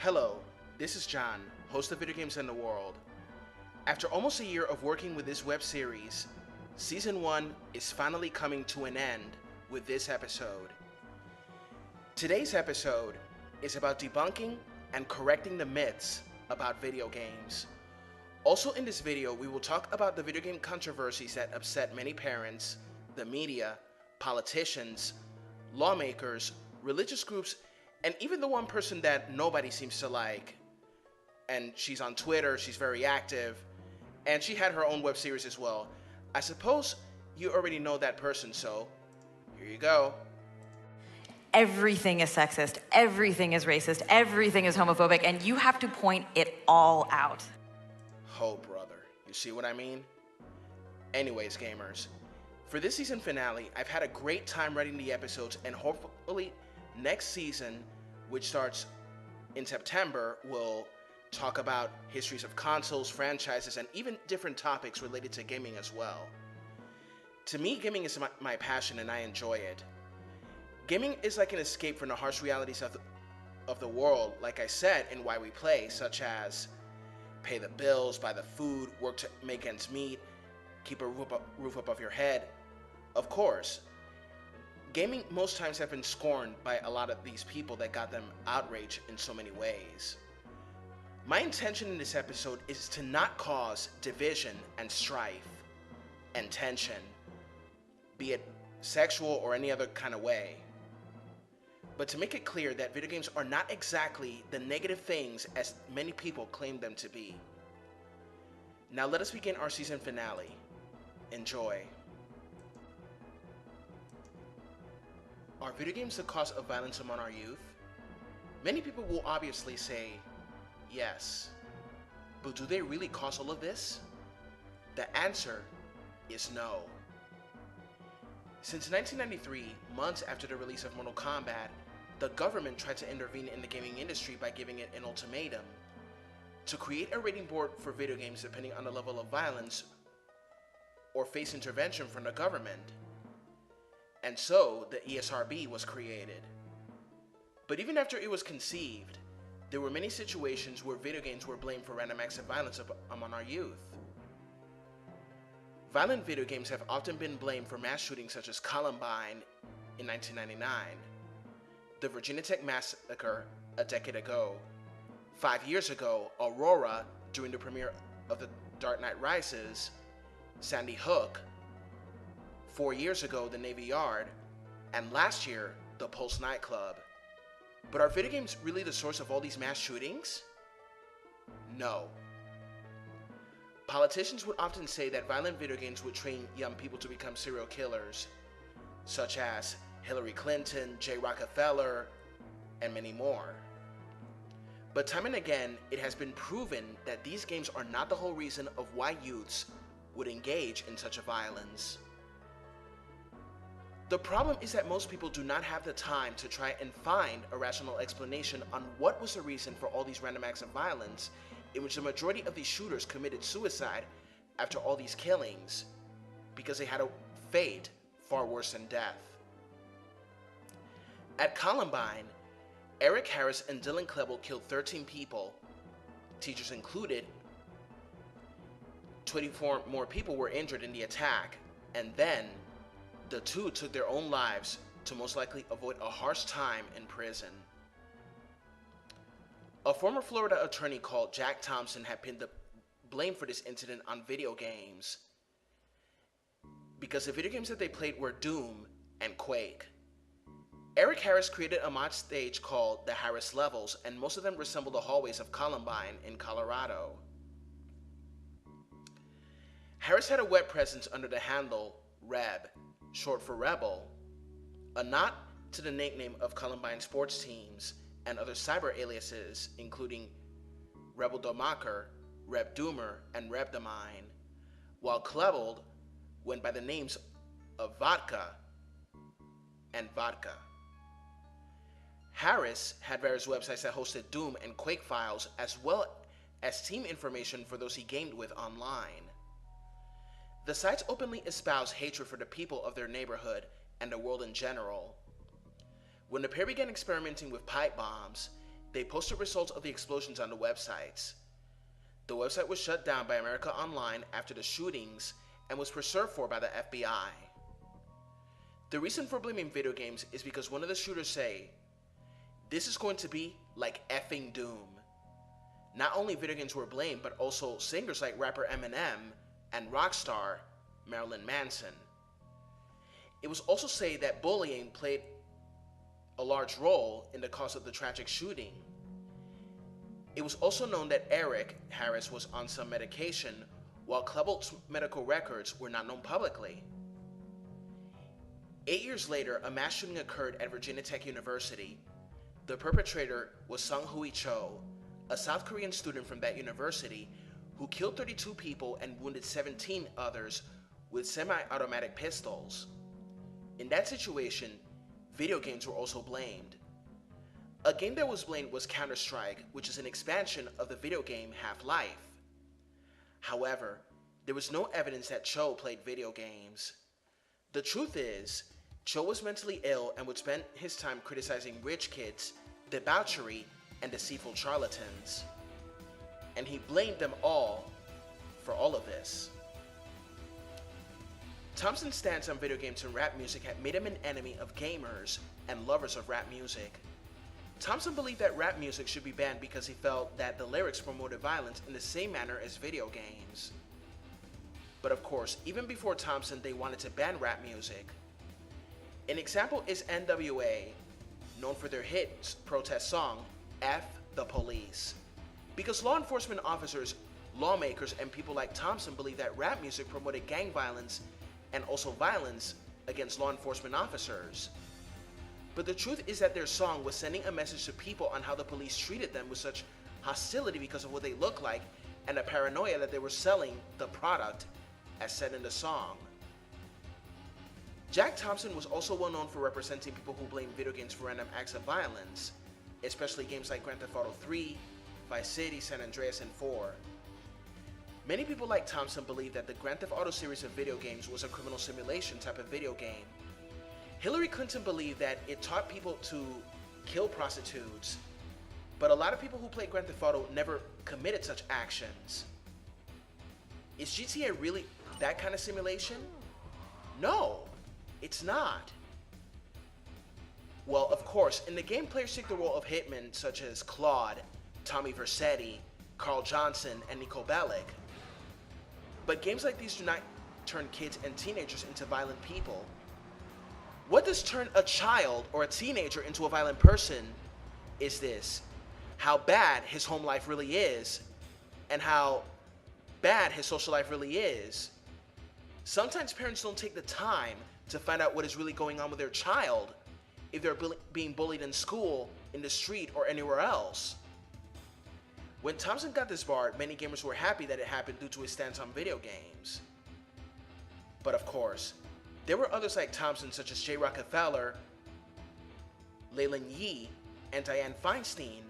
Hello, this is John, host of Video Games in the World. After almost a year of working with this web series, Season 1 is finally coming to an end with this episode. Today's episode is about debunking and correcting the myths about video games. Also in this video, we will talk about the video game controversies that upset many parents, the media, politicians, lawmakers, religious groups, and even the one person that nobody seems to like. And she's on Twitter, she's very active, and she had her own web series as well. I suppose you already know that person, so here you go. Everything is sexist, everything is racist, everything is homophobic, and you have to point it all out. Oh, brother, you see what I mean? Anyways, gamers, for this season finale, I've had a great time writing the episodes, and hopefully next season, which starts in September, will talk about histories of consoles, franchises, and even different topics related to gaming as well. To me, gaming is my passion and I enjoy it. Gaming is like an escape from the harsh realities of the world, like I said, in Why We Play, such as pay the bills, buy the food, work to make ends meet, keep a roof above your head. Of course, gaming most times have been scorned by a lot of these people that got them outraged in so many ways. My intention in this episode is to not cause division and strife and tension, be it sexual or any other kind of way, but to make it clear that video games are not exactly the negative things as many people claim them to be. Now let us begin our season finale. Enjoy. Are video games the cause of violence among our youth? Many people will obviously say yes, but do they really cause all of this? The answer is no. Since 1993, months after the release of Mortal Kombat, the government tried to intervene in the gaming industry by giving it an ultimatum to create a rating board for video games depending on the level of violence or face intervention from the government. And so, the ESRB was created. But even after it was conceived, there were many situations where video games were blamed for random acts of violence among our youth. Violent video games have often been blamed for mass shootings such as Columbine in 1999, the Virginia Tech Massacre a decade ago, 5 years ago, Aurora during the premiere of The Dark Knight Rises, Sandy Hook, 4 years ago, the Navy Yard, and last year, the Pulse nightclub. But are video games really the source of all these mass shootings? No. Politicians would often say that violent video games would train young people to become serial killers, such as Hillary Clinton, Jay Rockefeller, and many more. But time and again, it has been proven that these games are not the whole reason of why youths would engage in such a violence. The problem is that most people do not have the time to try and find a rational explanation on what was the reason for all these random acts of violence, in which the majority of these shooters committed suicide after all these killings, because they had a fate far worse than death. At Columbine, Eric Harris and Dylan Klebold killed 13 people, teachers included. 24 more people were injured in the attack, and then the two took their own lives to most likely avoid a harsh time in prison. A former Florida attorney called Jack Thompson had pinned the blame for this incident on video games because the video games that they played were Doom and Quake. Eric Harris created a mod stage called the Harris Levels, and most of them resemble the hallways of Columbine in Colorado. Harris had a web presence under the handle Reb, short for Rebel, a nod to the nickname of Columbine sports teams and other cyber aliases, including Rebel Domaker, Reb Doomer, and Reb the Mine, while Klebold went by the names of Vodka and Vodka. Harris had various websites that hosted Doom and Quake files, as well as team information for those he gamed with online. The sites openly espouse hatred for the people of their neighborhood and the world in general. When the pair began experimenting with pipe bombs, they posted results of the explosions on the websites. The website was shut down by America Online after the shootings and was preserved for by the FBI. The reason for blaming video games is because one of the shooters say, "This is going to be like effing doom." Not only video games were blamed, but also singers like rapper Eminem and rock star Marilyn Manson. It was also said that bullying played a large role in the cause of the tragic shooting. It was also known that Eric Harris was on some medication, while Klebold's medical records were not known publicly. 8 years later, a mass shooting occurred at Virginia Tech University. The perpetrator was Sung-Hui Cho, a South Korean student from that university who killed 32 people and wounded 17 others with semi-automatic pistols. In that situation, video games were also blamed. A game that was blamed was Counter-Strike, which is an expansion of the video game Half-Life. However, there was no evidence that Cho played video games. The truth is, Cho was mentally ill and would spend his time criticizing rich kids, debauchery, and deceitful charlatans. And he blamed them all for all of this. Thompson's stance on video games and rap music had made him an enemy of gamers and lovers of rap music. Thompson believed that rap music should be banned because he felt that the lyrics promoted violence in the same manner as video games. But of course, even before Thompson, they wanted to ban rap music. An example is NWA, known for their hit protest song, F the Police. Because law enforcement officers, lawmakers, and people like Thompson believed that rap music promoted gang violence and also violence against law enforcement officers. But the truth is that their song was sending a message to people on how the police treated them with such hostility because of what they looked like and the paranoia that they were selling the product as said in the song. Jack Thompson was also well known for representing people who blame video games for random acts of violence, especially games like Grand Theft Auto 3, Vice City, San Andreas, and 4. Many people like Thompson believe that the Grand Theft Auto series of video games was a criminal simulation type of video game. Hillary Clinton believed that it taught people to kill prostitutes, but a lot of people who played Grand Theft Auto never committed such actions. Is GTA really that kind of simulation? No, it's not. Well, of course, in the game, players take the role of hitmen such as Claude, Tommy Vercetti, Carl Johnson, and Nico Bellic. But games like these do not turn kids and teenagers into violent people. What does turn a child or a teenager into a violent person is this: how bad his home life really is, and how bad his social life really is. Sometimes parents don't take the time to find out what is really going on with their child, if they're being bullied in school, in the street, or anywhere else. When Thompson got disbarred, many gamers were happy that it happened due to his stance on video games. But of course, there were others like Thompson, such as Jay Rockefeller, Leyland Yee, and Dianne Feinstein,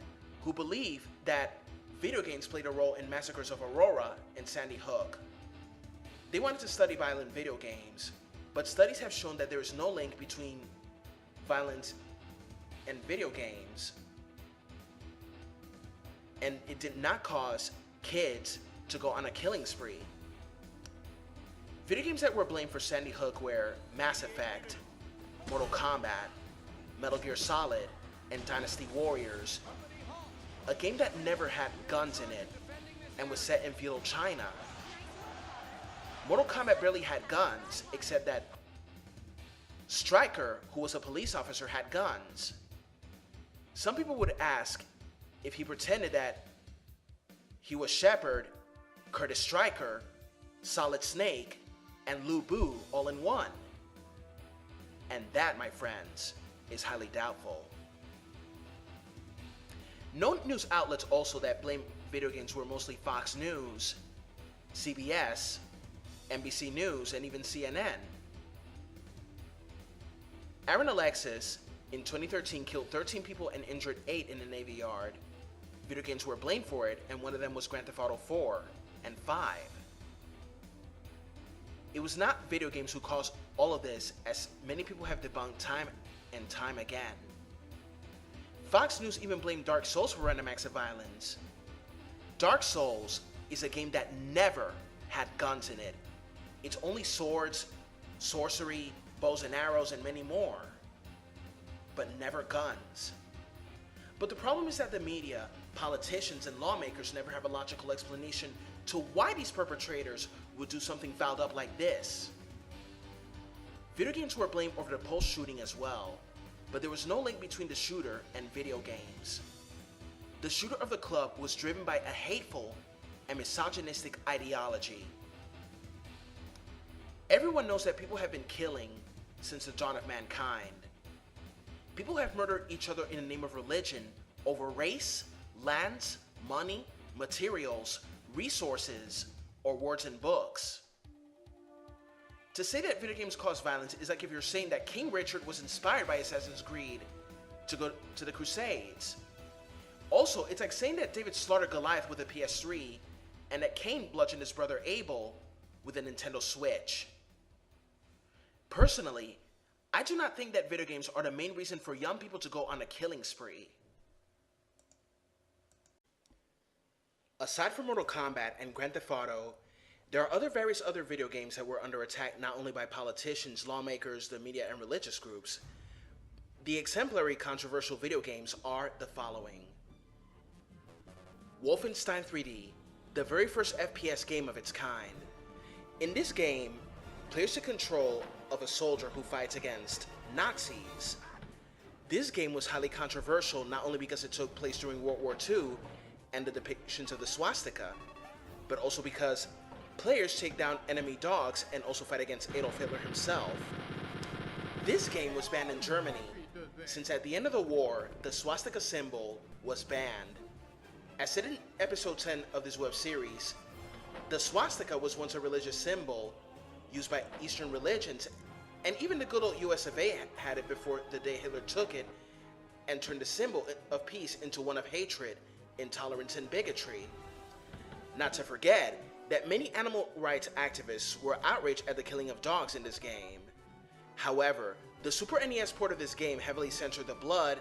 who believe that video games played a role in massacres of Aurora and Sandy Hook. They wanted to study violent video games, but studies have shown that there is no link between violence and video games, and it did not cause kids to go on a killing spree. Video games that were blamed for Sandy Hook were Mass Effect, Mortal Kombat, Metal Gear Solid, and Dynasty Warriors, a game that never had guns in it and was set in feudal China. Mortal Kombat barely had guns, except that Stryker, who was a police officer, had guns. Some people would ask if he pretended that he was Shepard, Curtis Stryker, Solid Snake, and Lu Bu all in one. And that, my friends, is highly doubtful. Known news outlets also that blame video games were mostly Fox News, CBS, NBC News, and even CNN. Aaron Alexis, in 2013, killed 13 people and injured 8 in a Navy yard. Video games were blamed for it, and one of them was Grand Theft Auto 4 and 5. It was not video games who caused all of this, as many people have debunked time and time again. Fox News even blamed Dark Souls for random acts of violence. Dark Souls is a game that never had guns in it. It's only swords, sorcery, bows and arrows, and many more. But never guns. But the problem is that the media, politicians, and lawmakers never have a logical explanation to why these perpetrators would do something fouled up like this. Video games were blamed over the Pulse shooting as well, but there was no link between the shooter and video games. The shooter of the club was driven by a hateful and misogynistic ideology. Everyone knows that people have been killing since the dawn of mankind. People have murdered each other in the name of religion over race, lands, money, materials, resources, or words and books. To say that video games cause violence is like if you're saying that King Richard was inspired by Assassin's Creed to go to the Crusades. Also, it's like saying that David slaughtered Goliath with a PS3 and that Cain bludgeoned his brother Abel with a Nintendo Switch. Personally, I do not think that video games are the main reason for young people to go on a killing spree. Aside from Mortal Kombat and Grand Theft Auto, there are various other video games that were under attack not only by politicians, lawmakers, the media, and religious groups. The exemplary controversial video games are the following. Wolfenstein 3D, the very first FPS game of its kind. In this game, players take control of a soldier who fights against Nazis. This game was highly controversial not only because it took place during World War II and the depictions of the swastika, but also because players take down enemy dogs and also fight against Adolf Hitler himself. This game was banned in Germany, since at the end of the war, the swastika symbol was banned. As said in episode 10 of this web series, the swastika was once a religious symbol used by Eastern religions, and even the good old US of A had it before the day Hitler took it and turned the symbol of peace into one of hatred, intolerance, and bigotry. Not to forget that many animal rights activists were outraged at the killing of dogs in this game. However, the Super NES port of this game heavily censored the blood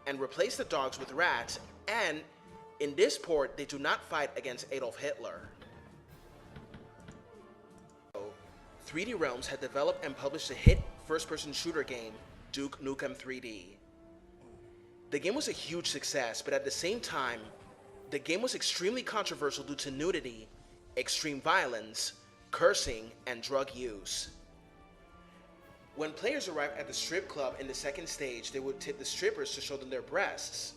and replaced the dogs with rats, and in this port, they do not fight against Adolf Hitler. 3D Realms had developed and published the hit first-person shooter game, Duke Nukem 3D. The game was a huge success, but at the same time, the game was extremely controversial due to nudity, extreme violence, cursing, and drug use. When players arrived at the strip club in the second stage, they would tip the strippers to show them their breasts.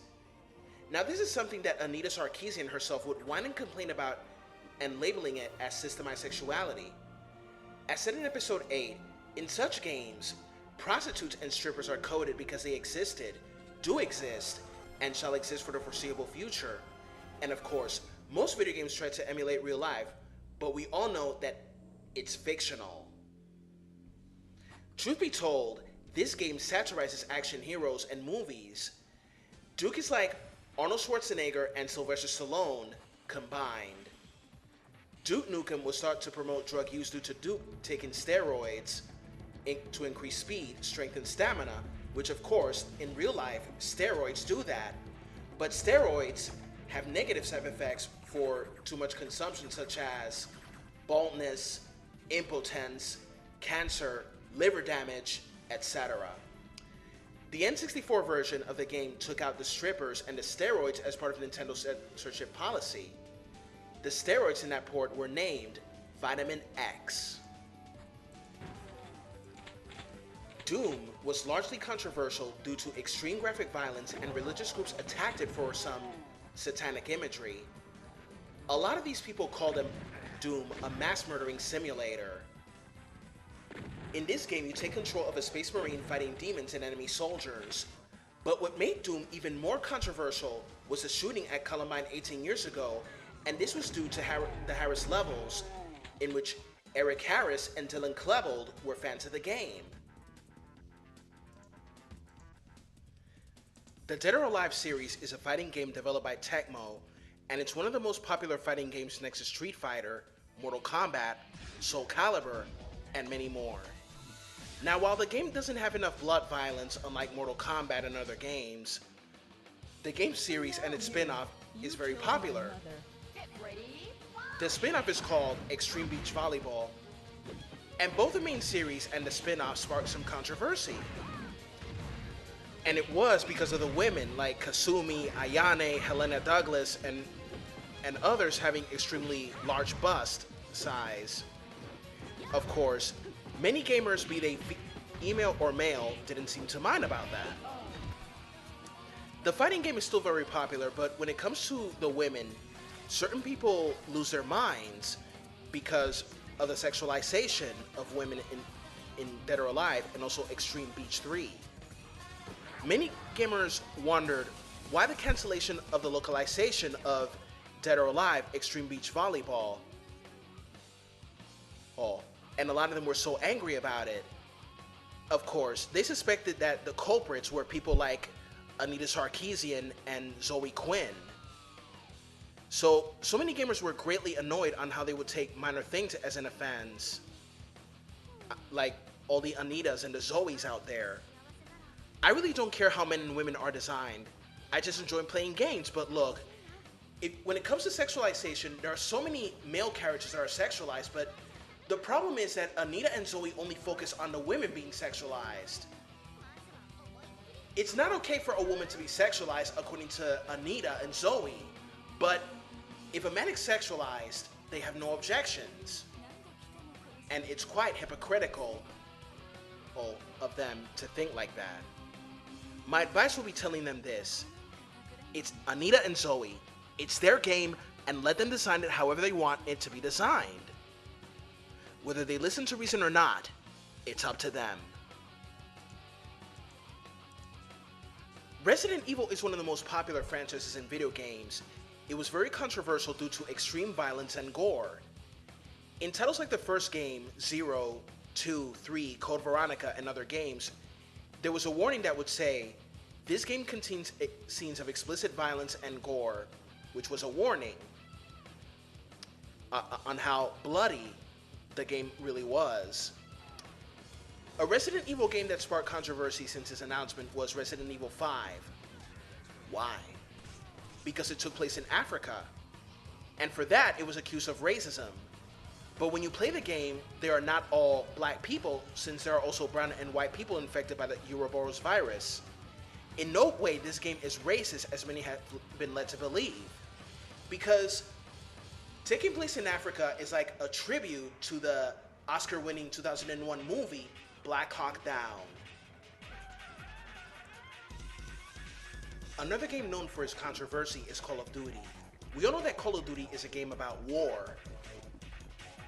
Now, this is something that Anita Sarkeesian herself would whine and complain about and labeling it as systemized sexuality. As said in episode 8, in such games, prostitutes and strippers are coded because they existed, do exist, and shall exist for the foreseeable future. And of course, most video games try to emulate real life, but we all know that it's fictional. Truth be told, this game satirizes action heroes and movies. Duke is like Arnold Schwarzenegger and Sylvester Stallone combined. Duke Nukem was thought to promote drug use due to Duke taking steroids to increase speed, strength, and stamina, which of course, in real life, steroids do that. But steroids have negative side effects for too much consumption, such as baldness, impotence, cancer, liver damage, etc. The N64 version of the game took out the strippers and the steroids as part of Nintendo's censorship policy. The steroids in that port were named Vitamin X. Doom was largely controversial due to extreme graphic violence, and religious groups attacked it for some satanic imagery. A lot of these people called Doom a mass murdering simulator. In this game, you take control of a space marine fighting demons and enemy soldiers. But what made Doom even more controversial was the shooting at Columbine 18 years ago, and this was due to the Harris levels, in which Eric Harris and Dylan Klebold were fans of the game. The Dead or Alive series is a fighting game developed by Tecmo, and it's one of the most popular fighting games next to Street Fighter, Mortal Kombat, Soul Calibur, and many more. Now, while the game doesn't have enough blood violence unlike Mortal Kombat and other games, the game series and its spin-off is very popular. The spin-off is called Extreme Beach Volleyball, and both the main series and the spin-off sparked some controversy. And it was because of the women like Kasumi, Ayane, Helena Douglas, and others having extremely large bust size. Of course, many gamers, be they female or male, didn't seem to mind about that. The fighting game is still very popular, but when it comes to the women, certain people lose their minds because of the sexualization of women in Dead or Alive and also Extreme Beach 3. Many gamers wondered why the cancellation of the localization of Dead or Alive Extreme Beach Volleyball. And a lot of them were so angry about it. Of course, they suspected that the culprits were people like Anita Sarkeesian and Zoe Quinn. So many gamers were greatly annoyed on how they would take minor things as an offense, like all the Anitas and the Zoes out there. I really don't care how men and women are designed. I just enjoy playing games, but look, when it comes to sexualization, there are so many male characters that are sexualized, but the problem is that Anita and Zoe only focus on the women being sexualized. It's not okay for a woman to be sexualized according to Anita and Zoe, but if a man is sexualized, they have no objections. And it's quite hypocritical of them to think like that. My advice will be telling them this: it's Anita and Zoe, it's their game, and let them design it however they want it to be designed. Whether they listen to reason or not, it's up to them. Resident Evil is one of the most popular franchises in video games. It was very controversial due to extreme violence and gore. In titles like the first game, 0, 2, 3, Code Veronica, and other games, there was a warning that would say, this game contains scenes of explicit violence and gore, which was a warning on how bloody the game really was. A Resident Evil game that sparked controversy since its announcement was Resident Evil 5. Why? Because it took place in Africa, and for that it was accused of racism. But when you play the game, they are not all black people, since there are also brown and white people infected by the Ouroboros virus. In no way this game is racist, as many have been led to believe, because taking place in Africa is like a tribute to the Oscar-winning 2001 movie Black Hawk Down. Another game known for its controversy is Call of Duty. We all know that Call of Duty is a game about war.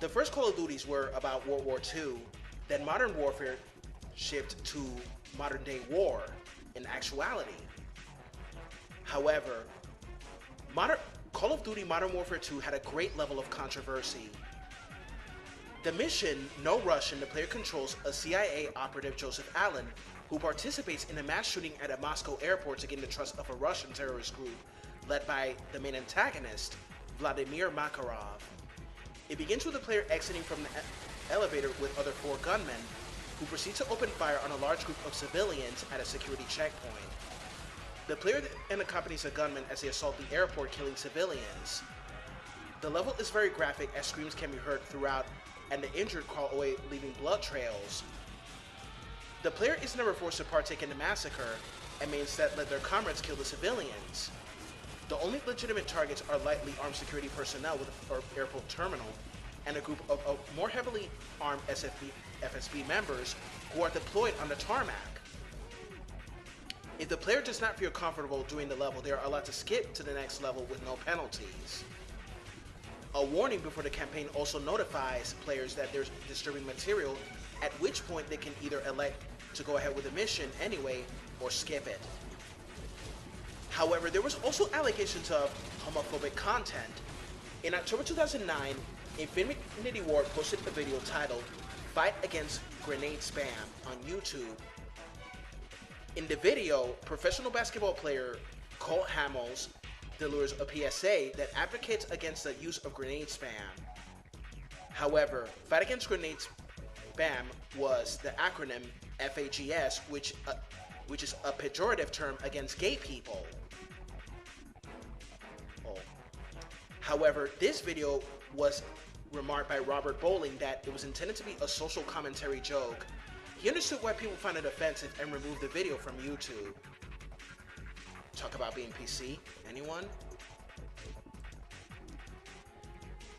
The first Call of Duties were about World War II, then Modern Warfare shifted to modern day war in actuality. However, Call of Duty Modern Warfare 2 had a great level of controversy. The mission, No Russian, the player controls a CIA operative, Joseph Allen, who participates in a mass shooting at a Moscow airport to gain the trust of a Russian terrorist group led by the main antagonist, Vladimir Makarov. It begins with the player exiting from the elevator with other 4 gunmen, who proceed to open fire on a large group of civilians at a security checkpoint. The player then accompanies a gunman as they assault the airport, killing civilians. The level is very graphic, as screams can be heard throughout, and the injured crawl away, leaving blood trails. The player is never forced to partake in the massacre, and may instead let their comrades kill the civilians. The only legitimate targets are lightly armed security personnel with an airport terminal, and a group of more heavily armed FSB members who are deployed on the tarmac. If the player does not feel comfortable doing the level, they are allowed to skip to the next level with no penalties. A warning before the campaign also notifies players that there's disturbing material, at which point they can either elect to go ahead with the mission anyway or skip it. However, there was also allegations of homophobic content. In October 2009, Infinity Ward posted a video titled "Fight Against Grenade Spam" on YouTube. In the video, professional basketball player Colt Hamels delivers a PSA that advocates against the use of grenade spam. However, Fight Against Grenade Spam was the acronym FAGS, which is a pejorative term against gay people. However, this video was remarked by Robert Bowling that it was intended to be a social commentary joke. He understood why people found it offensive and removed the video from YouTube. Talk about being PC, anyone?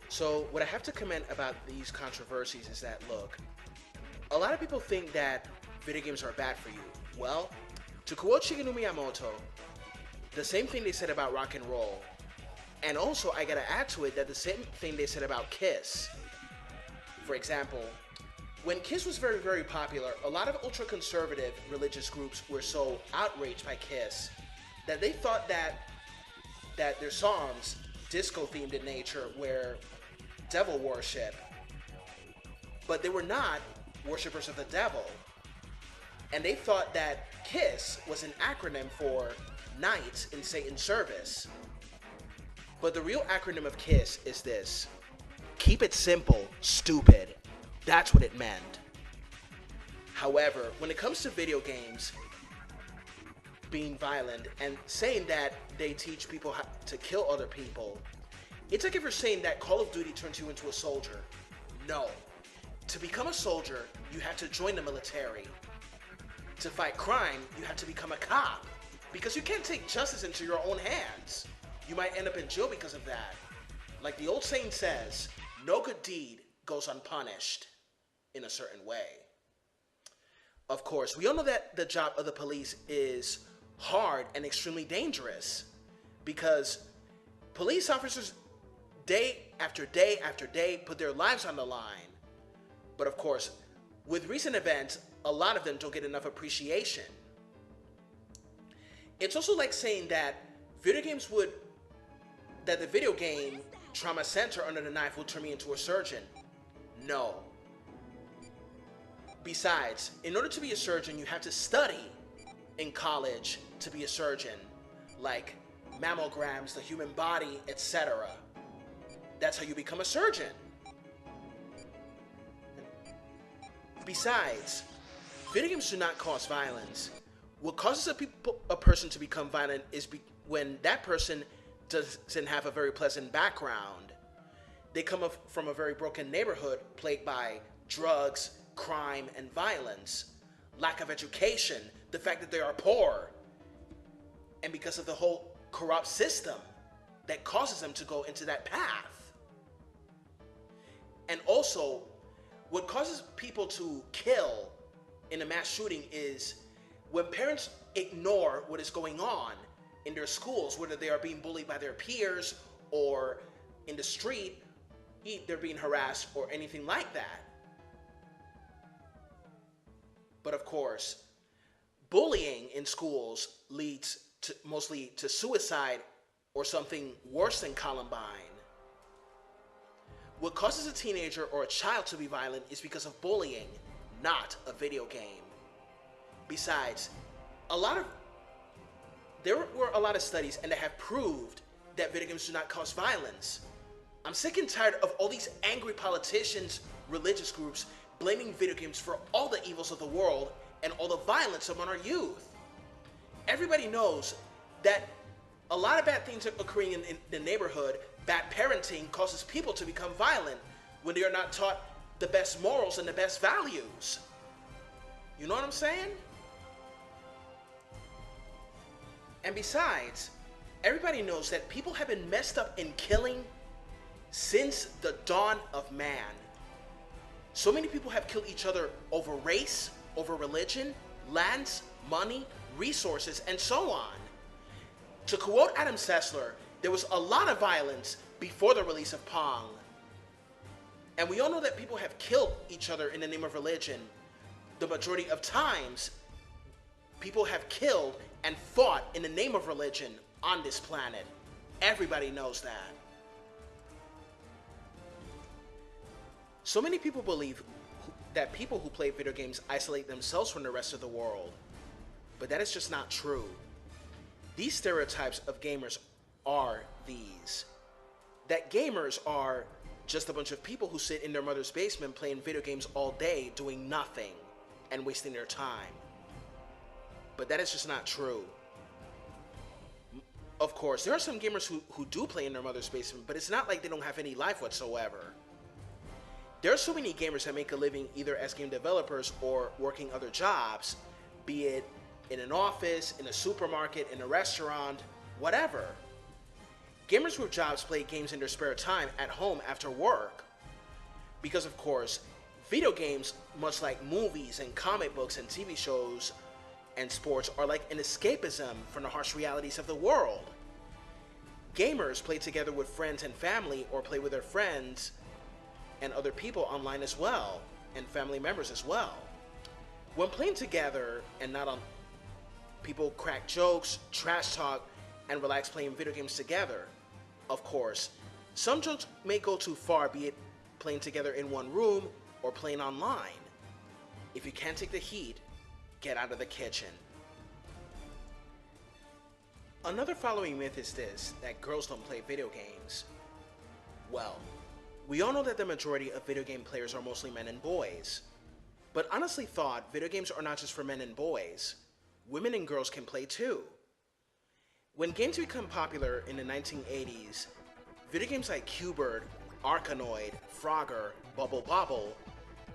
So what I have to comment about these controversies is that, look, a lot of people think that video games are bad for you. Well, to quote Shigeru Miyamoto, the same thing they said about rock and roll. And also, I gotta add to it that the same thing they said about Kiss. For example, when Kiss was very, very popular, a lot of ultra-conservative religious groups were so outraged by Kiss that they thought that their songs, disco-themed in nature, were devil worship. But they were not worshippers of the devil. And they thought that KISS was an acronym for Knights in Satan's Service. But the real acronym of KISS is this: keep it simple, stupid. That's what it meant. However, when it comes to video games being violent and saying that they teach people how to kill other people, it's like if you're saying that Call of Duty turns you into a soldier. No. To become a soldier, you have to join the military. To fight crime, you have to become a cop. Because you can't take justice into your own hands. You might end up in jail because of that. Like the old saying says, no good deed goes unpunished in a certain way. Of course, we all know that the job of the police is hard and extremely dangerous because police officers day after day after day put their lives on the line. But of course, with recent events, a lot of them don't get enough appreciation. It's also like saying that the video game trauma center under the knife will turn me into a surgeon. No. Besides, in order to be a surgeon, you have to study in college to be a surgeon, like mammograms, the human body, etc. That's how you become a surgeon. Besides, video games do not cause violence. What causes a person to become violent is when that person doesn't have a very pleasant background. They come from a very broken neighborhood plagued by drugs, crime, and violence, lack of education, the fact that they are poor, and because of the whole corrupt system that causes them to go into that path. And also, what causes people to kill in a mass shooting is when parents ignore what is going on in their schools, whether they are being bullied by their peers or in the street, they're being harassed or anything like that. But of course, bullying in schools leads mostly to suicide or something worse than Columbine. What causes a teenager or a child to be violent is because of bullying, not a video game. Besides, there were a lot of studies and they have proved that video games do not cause violence. I'm sick and tired of all these angry politicians, religious groups, blaming video games for all the evils of the world and all the violence among our youth. Everybody knows that a lot of bad things are occurring in the neighborhood. Bad parenting causes people to become violent when they are not taught the best morals and the best values. You know what I'm saying? And besides, everybody knows that people have been messed up in killing since the dawn of man. So many people have killed each other over race, over religion, lands, money, resources, and so on. To quote Adam Sessler, there was a lot of violence before the release of Pong. And we all know that people have killed each other in the name of religion. The majority of times, people have killed and fought in the name of religion on this planet. Everybody knows that. So many people believe that people who play video games isolate themselves from the rest of the world. But that is just not true. These stereotypes of gamers are these. That gamers are just a bunch of people who sit in their mother's basement playing video games all day doing nothing and wasting their time. But that is just not true. Of course, there are some gamers who do play in their mother's basement, but it's not like they don't have any life whatsoever. There are so many gamers that make a living either as game developers or working other jobs, be it in an office, in a supermarket, in a restaurant, whatever. Gamers with jobs play games in their spare time at home after work. Because of course, video games, much like movies and comic books and TV shows and sports, are like an escapism from the harsh realities of the world. Gamers play together with friends and family, or play with their friends and other people online as well, and family members as well. When playing together and not on, people crack jokes, trash talk, and relax playing video games together. Of course, some jokes may go too far, be it playing together in one room or playing online. If you can't take the heat, get out of the kitchen. Another following myth is this, that girls don't play video games. Well, we all know that the majority of video game players are mostly men and boys. But honestly thought, video games are not just for men and boys. Women and girls can play too. When games become popular in the 1980s, video games like Q*bert, Arkanoid, Frogger, Bubble Bobble,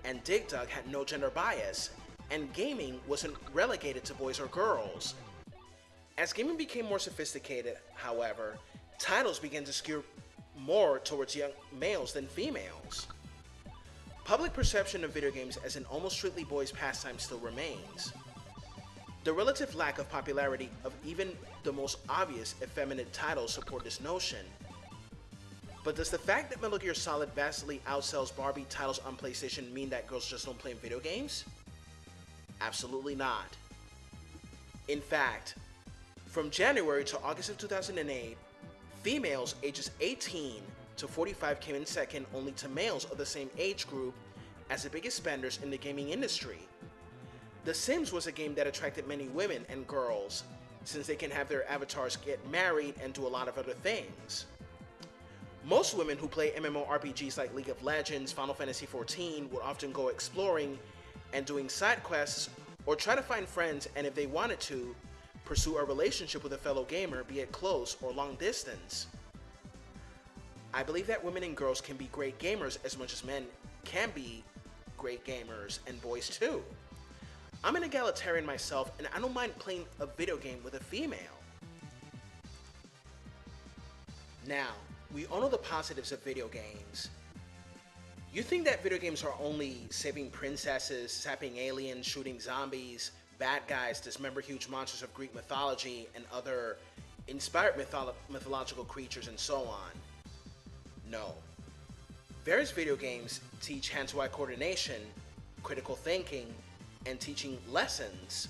and Dig Dug had no gender bias, and gaming wasn't relegated to boys or girls. As gaming became more sophisticated, however, titles began to skew more towards young males than females. Public perception of video games as an almost strictly boys' pastime still remains. The relative lack of popularity of even the most obvious effeminate titles support this notion. But does the fact that Metal Gear Solid vastly outsells Barbie titles on PlayStation mean that girls just don't play video games? Absolutely not. In fact, from January to August of 2008, females ages 18 to 45 came in second only to males of the same age group as the biggest spenders in the gaming industry. The Sims was a game that attracted many women and girls, since they can have their avatars get married and do a lot of other things. Most women who play MMORPGs like League of Legends, Final Fantasy XIV would often go exploring and doing side quests, or try to find friends, and if they wanted to, pursue a relationship with a fellow gamer, be it close or long distance. I believe that women and girls can be great gamers as much as men can be great gamers, and boys too. I'm an egalitarian myself, and I don't mind playing a video game with a female. Now, we all know the positives of video games. You think that video games are only saving princesses, zapping aliens, shooting zombies, bad guys, dismember huge monsters of Greek mythology, and other inspired mythological creatures, and so on. No. Various video games teach hand-to-eye coordination, critical thinking, and teaching lessons.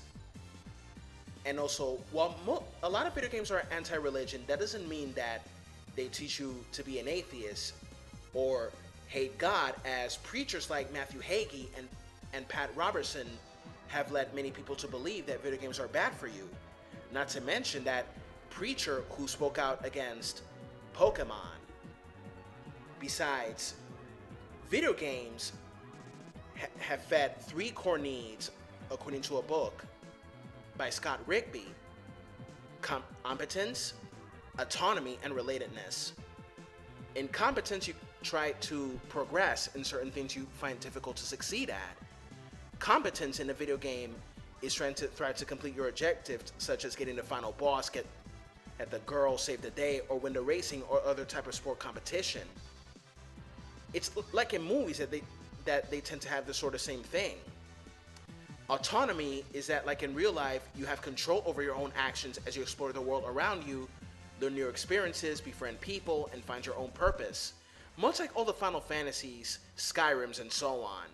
And also, while a lot of video games are anti-religion, that doesn't mean that they teach you to be an atheist or hate God, as preachers like Matthew Hagee and Pat Robertson have led many people to believe that video games are bad for you. Not to mention that preacher who spoke out against Pokemon. Besides, video games have fed 3 core needs, according to a book by Scott Rigby: competence, autonomy, and relatedness. In competence, you try to progress in certain things you find difficult to succeed at. Competence in a video game is try to complete your objectives, such as getting the final boss, get at the girl, save the day, or win the racing or other type of sport competition. It's like in movies that they tend to have the sort of same thing. Autonomy is that, like in real life, you have control over your own actions as you explore the world around you, learn new experiences, befriend people, and find your own purpose. Much like all the Final Fantasies, Skyrims, and so on.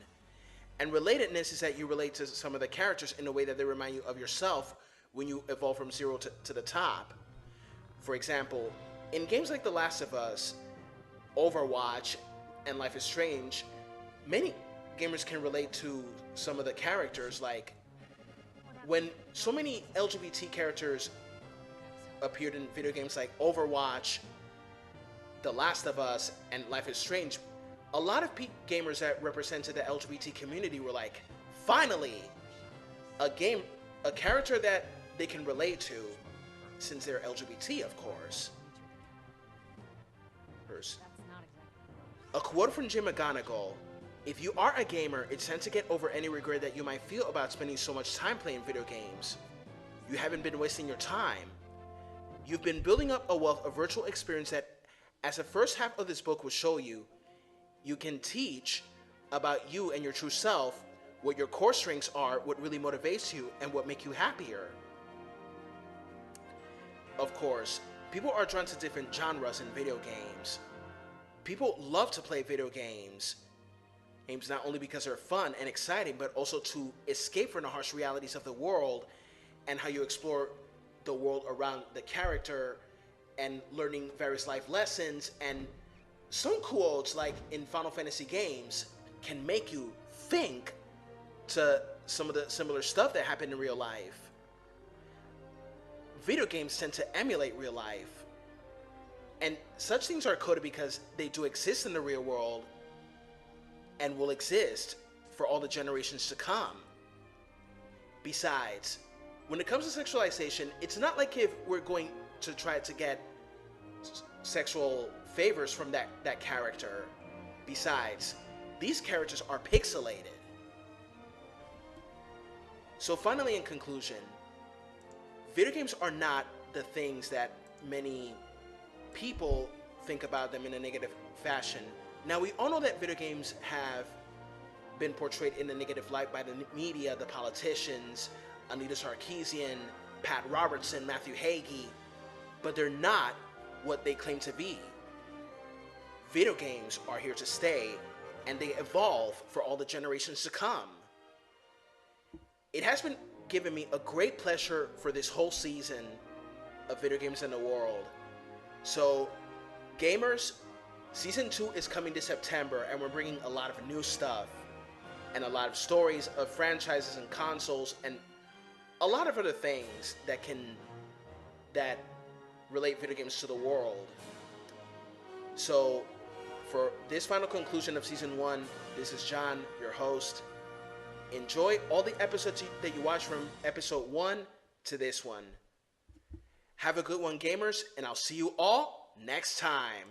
And relatedness is that you relate to some of the characters in a way that they remind you of yourself when you evolve from zero to the top. For example, in games like The Last of Us, Overwatch, and Life is Strange, many gamers can relate to some of the characters. Like, when so many LGBT characters appeared in video games like Overwatch, The Last of Us, and Life is Strange, a lot of gamers that represented the LGBT community were like, finally, a character that they can relate to, since they're LGBT, of course. A quote from Jim McGonigal: "If you are a gamer, it's time to get over any regret that you might feel about spending so much time playing video games. You haven't been wasting your time. You've been building up a wealth of virtual experience that, as the first half of this book will show you, you can teach about you and your true self, what your core strengths are, what really motivates you, and what make you happier." Of course, people are drawn to different genres in video games. People love to play video games not only because they're fun and exciting, but also to escape from the harsh realities of the world and how you explore the world around the character and learning various life lessons. And some quotes, like in Final Fantasy games, can make you think to some of the similar stuff that happened in real life. Video games tend to emulate real life, and such things are coded because they do exist in the real world and will exist for all the generations to come. Besides, when it comes to sexualization, it's not like if we're going to try to get sexual favors from that character. Besides, these characters are pixelated. So finally, in conclusion, video games are not the things that many people think about them in a negative fashion. Now, we all know that video games have been portrayed in a negative light by the media, the politicians, Anita Sarkeesian, Pat Robertson, Matthew Hagee, but they're not what they claim to be. Video games are here to stay, and they evolve for all the generations to come. It has been giving me a great pleasure for this whole season of Video Games in the World. So, gamers, Season 2 is coming this September, and we're bringing a lot of new stuff and a lot of stories of franchises and consoles and a lot of other things that relate video games to the world. So, for this final conclusion of Season 1, this is John, your host. Enjoy all the episodes that you watch from Episode 1 to this one. Have a good one, gamers, and I'll see you all next time.